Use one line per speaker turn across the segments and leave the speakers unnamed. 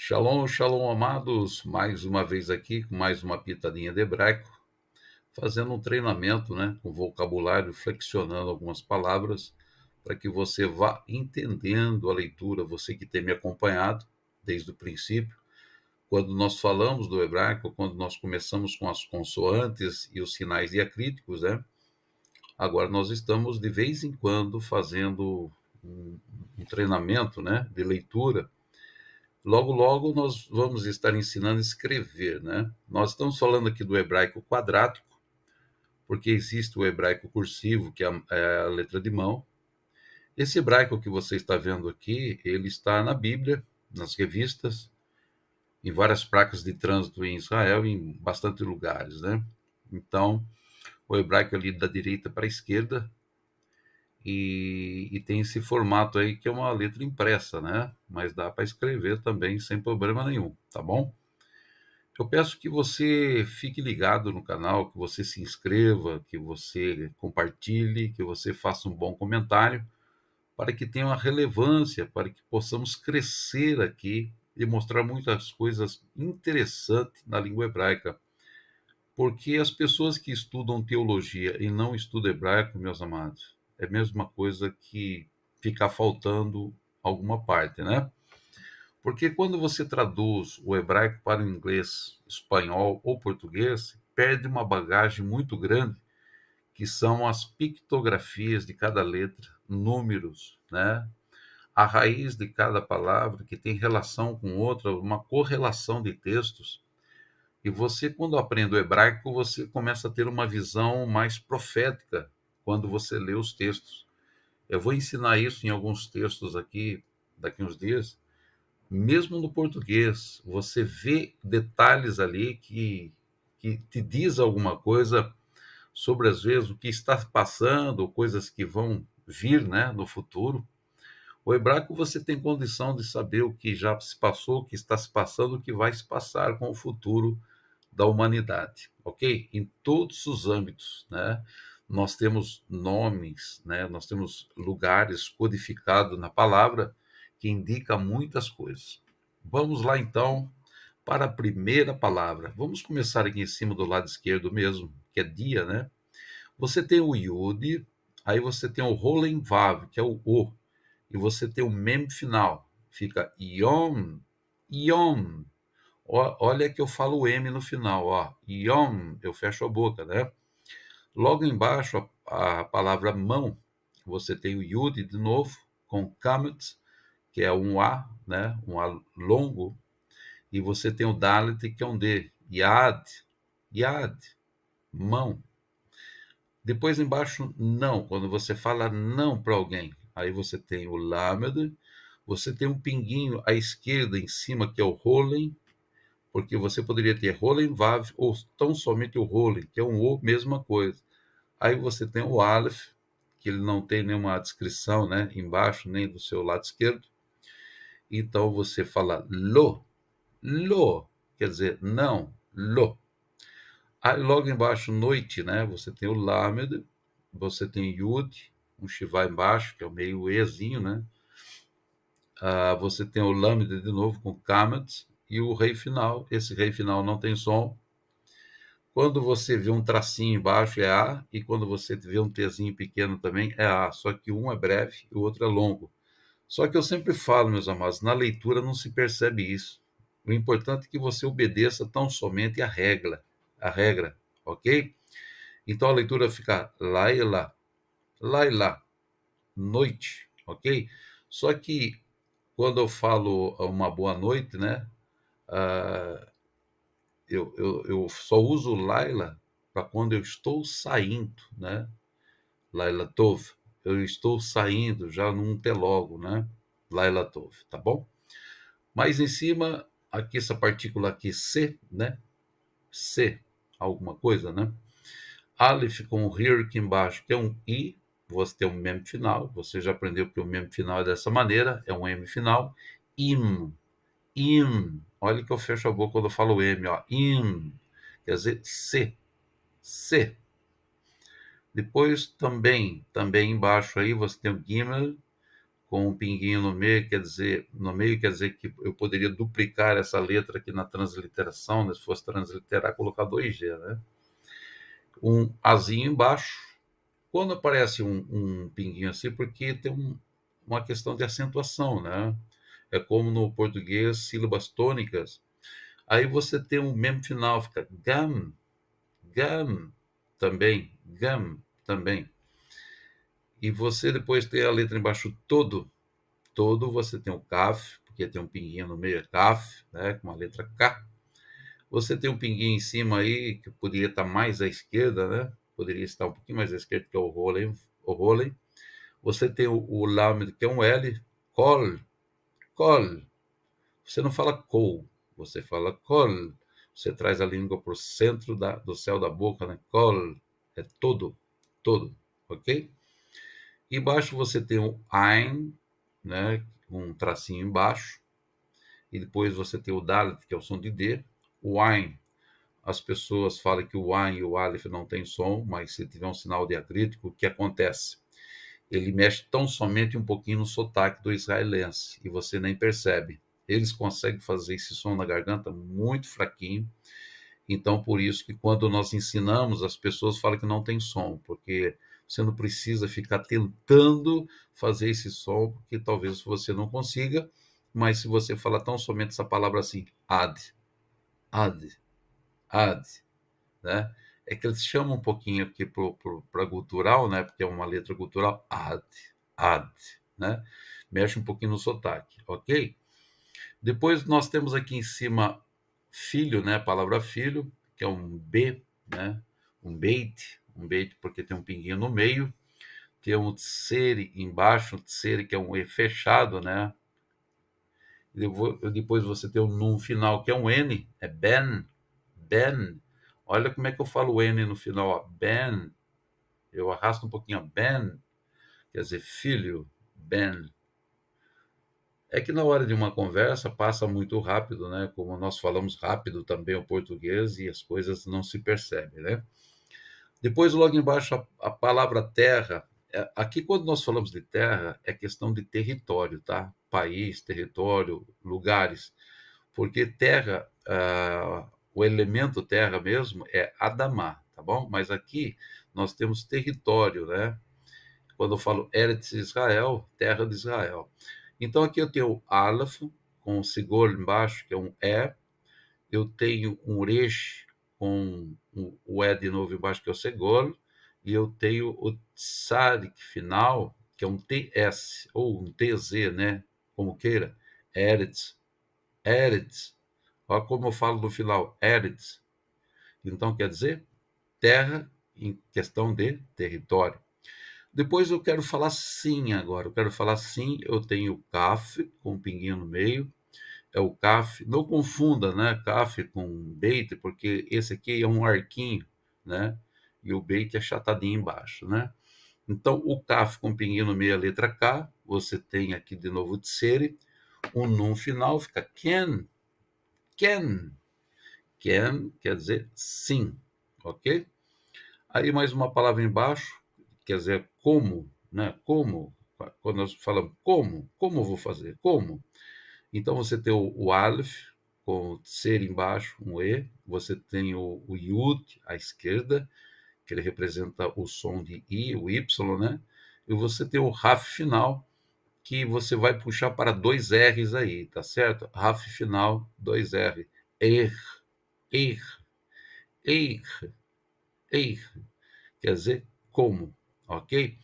Shalom, shalom, amados. Mais uma vez aqui com mais uma pitadinha de hebraico, fazendo um treinamento, né, com vocabulário, flexionando algumas palavras, para que você vá entendendo a leitura, você que tem me acompanhado desde o princípio, quando nós falamos do hebraico, quando nós começamos com as consoantes e os sinais diacríticos, né? Agora nós estamos de vez em quando fazendo um treinamento, né, de leitura. Logo, logo nós vamos estar ensinando a escrever, né? Nós estamos falando aqui do hebraico quadrático, porque existe o hebraico cursivo, que é a letra de mão. Esse hebraico que você está vendo aqui, ele está na Bíblia, nas revistas, em várias placas de trânsito em Israel, em bastante lugares, né? Então, o hebraico ali da direita para a esquerda, e tem esse formato aí que é uma letra impressa, né? Mas dá para escrever também sem problema nenhum, tá bom? Eu peço que você fique ligado no canal, que você se inscreva, que você compartilhe, que você faça um bom comentário, para que tenha uma relevância, para que possamos crescer aqui e mostrar muitas coisas interessantes na língua hebraica. Porque as pessoas que estudam teologia e não estudam hebraico, meus amados, é a mesma coisa que ficar faltando alguma parte, né? Porque quando você traduz o hebraico para o inglês, espanhol ou português, perde uma bagagem muito grande, que são as pictografias de cada letra, números, né? A raiz de cada palavra, que tem relação com outra, uma correlação de textos. E você, quando aprende o hebraico, você começa a ter uma visão mais profética quando você lê os textos. Eu vou ensinar isso em alguns textos aqui, daqui uns dias. Mesmo no português, você vê detalhes ali que te diz alguma coisa sobre, às vezes, o que está passando, coisas que vão vir, né, no futuro. O hebraico você tem condição de saber o que já se passou, o que está se passando, o que vai se passar com o futuro da humanidade, ok? Em todos os âmbitos, né? Nós temos nomes, né? Nós temos lugares codificados na palavra que indica muitas coisas. Vamos lá então para a primeira palavra. Vamos começar aqui em cima do lado esquerdo mesmo, que é dia, né? Você tem o Yud, aí você tem o Rolen Vav, que é o O, e você tem o Mem final, fica Yom, Yom. Olha que eu falo o M no final, ó. Yom, eu fecho a boca, né? Logo embaixo, a palavra mão, você tem o Yud de novo, com Kamet, que é um A, né? Um A longo, e você tem o Dalet, que é um D. Yad, Yad, mão. Depois embaixo, não, quando você fala não para alguém, aí você tem o Lamed, você tem um pinguinho à esquerda em cima, que é o Rolen, porque você poderia ter Rolen Vav ou tão somente o Rolen, que é um O, mesma coisa. Aí você tem o Aleph, que ele não tem nenhuma descrição, né, embaixo, nem do seu lado esquerdo. Então você fala lo, quer dizer não, lo. Aí logo embaixo, noite, né, você tem o Lamed, você tem Yud, um Shivá embaixo, que é o meio Ezinho, né. Você tem o Lamed de novo com Kamet e o rei final. Esse rei final não tem som. Quando você vê um tracinho embaixo é A, e quando você vê um Tzinho pequeno também é A, só que um é breve e o outro é longo. Só que eu sempre falo, meus amados, na leitura não se percebe isso. O importante é que você obedeça tão somente a regra, ok? Então a leitura fica lá e lá, noite, ok? Só que quando eu falo uma boa noite, né? ah, eu só uso Laila para quando eu estou saindo, né? Laila Tov, eu estou saindo já num logo, né? Laila Tov, tá bom? Mais em cima, aqui essa partícula aqui, C, né? C, alguma coisa, né? Aleph com o here aqui embaixo, que é um I, você tem um mem final, você já aprendeu que o mem final é dessa maneira, é um M final. Im, olha que eu fecho a boca quando eu falo M, ó, im, quer dizer C. Depois também embaixo aí você tem o Gimel com um pinguinho no meio quer dizer que eu poderia duplicar essa letra aqui na transliteração, né? Se fosse transliterar, colocar 2G, né? Um Azinho embaixo. Quando aparece um pinguinho assim, porque tem uma questão de acentuação, né? É como no português, sílabas tônicas. Aí você tem um mem final, fica gam, gam, também. E você depois tem a letra embaixo todo, você tem o kaf, porque tem um pinguinho no meio, é kaf, né, com uma letra K. Você tem um pinguinho em cima aí, que poderia estar mais à esquerda, né? Poderia estar um pouquinho mais à esquerda, que é o rolem. Você tem o lamed, que é um L, kol. Você não fala kol, você fala kol. Você traz a língua para o centro do céu da boca, né? Kol, é todo, ok? Embaixo você tem o ein, né? Um tracinho embaixo. E depois você tem o dalet, que é o som de D. O ein, as pessoas falam que o ein e o aleph não tem som, mas se tiver um sinal diacrítico, o que acontece? Ele mexe tão somente um pouquinho no sotaque do israelense, e você nem percebe. Eles conseguem fazer esse som na garganta muito fraquinho, então por isso que quando nós ensinamos, as pessoas falam que não tem som, porque você não precisa ficar tentando fazer esse som, porque talvez você não consiga, mas se você falar tão somente essa palavra assim, ad, ad, né? É que eles chamam um pouquinho aqui para gutural, né? Porque é uma letra gutural, ad, né? Mexe um pouquinho no sotaque, ok? Depois nós temos aqui em cima filho, né? A palavra filho, que é um B, né? Um beit porque tem um pinguinho no meio. Tem um tseri embaixo, um tseri que é um E fechado, né? Depois você tem um num final, que é um N, é ben. Olha como é que eu falo o N no final, ó, ben. Eu arrasto um pouquinho, ó, ben, quer dizer filho, ben. É que na hora de uma conversa passa muito rápido, né? Como nós falamos rápido também o português e as coisas não se percebem, né? Depois, logo embaixo, a palavra terra. Aqui, quando nós falamos de terra, é questão de território, tá? País, território, lugares. Porque terra, o elemento terra mesmo é Adamá, tá bom? Mas aqui nós temos território, né? Quando eu falo Eretz Israel, terra de Israel. Então aqui eu tenho o Aleph, com o Sigol embaixo, que é um E. Eu tenho um Resh, com o E de novo embaixo, que é o Segol. E eu tenho o Tsadik final, que é um TS, ou um TZ, né? Como queira. Eretz. Olha como eu falo no final, Eretz. Então quer dizer terra em questão de território. Depois eu quero falar sim agora. Eu quero falar sim, eu tenho o CAF com um pinguinho no meio. É o CAF. Não confunda, né? CAF com beit, porque esse aqui é um arquinho, né? E o beit é achatadinho embaixo, né? Então, o CAF com pinguinho no meio, a letra K. Você tem aqui de novo o tsere. O num final fica ken. Ken quer dizer sim, ok? Aí mais uma palavra embaixo, quer dizer como, né? Como, quando nós falamos como eu vou fazer, como? Então você tem o Aleph, com ser embaixo, um E, você tem o Yud à esquerda, que ele representa o som de I, o Y, né? E você tem o Raf final, que você vai puxar para dois R's aí, tá certo? Raf final, dois R. Er, er, er, er. Quer dizer, como, ok?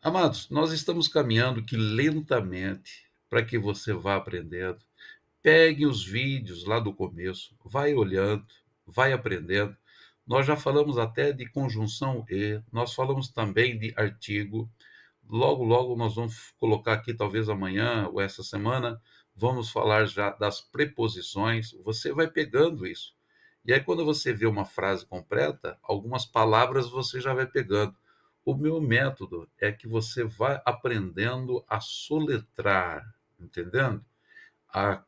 Amados, nós estamos caminhando que lentamente para que você vá aprendendo. Pegue os vídeos lá do começo, vai olhando, vai aprendendo. Nós já falamos até de conjunção e, nós falamos também de artigo. Logo, logo nós vamos colocar aqui, talvez amanhã ou essa semana, vamos falar já das preposições. Você vai pegando isso. E aí, quando você vê uma frase completa, algumas palavras você já vai pegando. O meu método é que você vai aprendendo a soletrar, entendendo? A,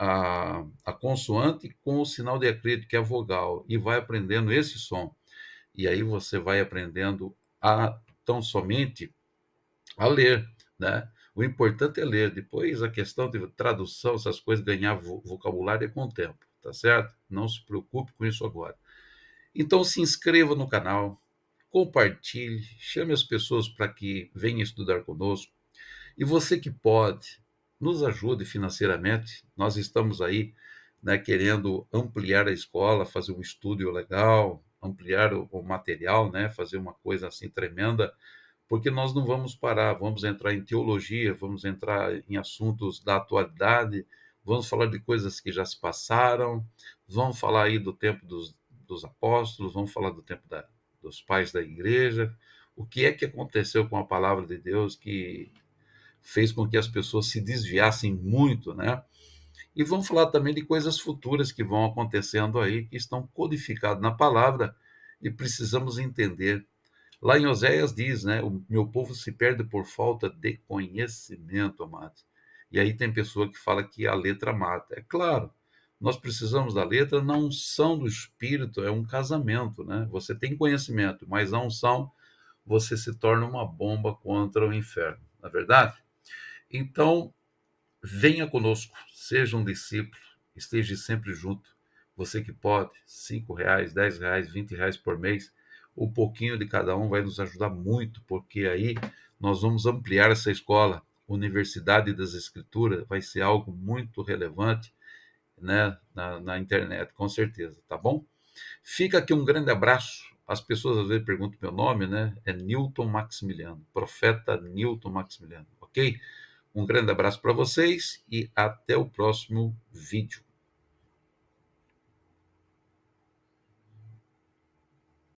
a consoante com o sinal diacrítico, que é a vogal, e vai aprendendo esse som. E aí você vai aprendendo a tão somente a ler, né? O importante é ler. Depois a questão de tradução, essas coisas, ganhar vocabulário é com o tempo, tá certo? Não se preocupe com isso agora. Então se inscreva no canal, compartilhe, chame as pessoas para que venham estudar conosco. E você que pode, nos ajude financeiramente. Nós estamos aí, né, querendo ampliar a escola, fazer um estúdio legal, ampliar o material, né, fazer uma coisa assim tremenda, porque nós não vamos parar, vamos entrar em teologia, vamos entrar em assuntos da atualidade, vamos falar de coisas que já se passaram, vamos falar aí do tempo dos apóstolos, vamos falar do tempo dos pais da igreja, o que é que aconteceu com a palavra de Deus que fez com que as pessoas se desviassem muito, né? E vamos falar também de coisas futuras que vão acontecendo aí, que estão codificadas na palavra e precisamos entender. Lá em Oséias diz, né? O meu povo se perde por falta de conhecimento, amados. E aí tem pessoa que fala que a letra mata. É claro, nós precisamos da letra na unção do Espírito, é um casamento, né? Você tem conhecimento, mas a unção você se torna uma bomba contra o inferno, não é verdade? Então, venha conosco, seja um discípulo, esteja sempre junto. Você que pode, R$ 5, R$ 10, R$ 20 por mês, um pouquinho de cada um vai nos ajudar muito, porque aí nós vamos ampliar essa escola. Universidade das Escrituras vai ser algo muito relevante, né, na internet, com certeza, tá bom? Fica aqui um grande abraço. As pessoas às vezes perguntam meu nome, né? É Newton Maximiliano, profeta Newton Maximiliano, ok? Um grande abraço para vocês e até o próximo vídeo.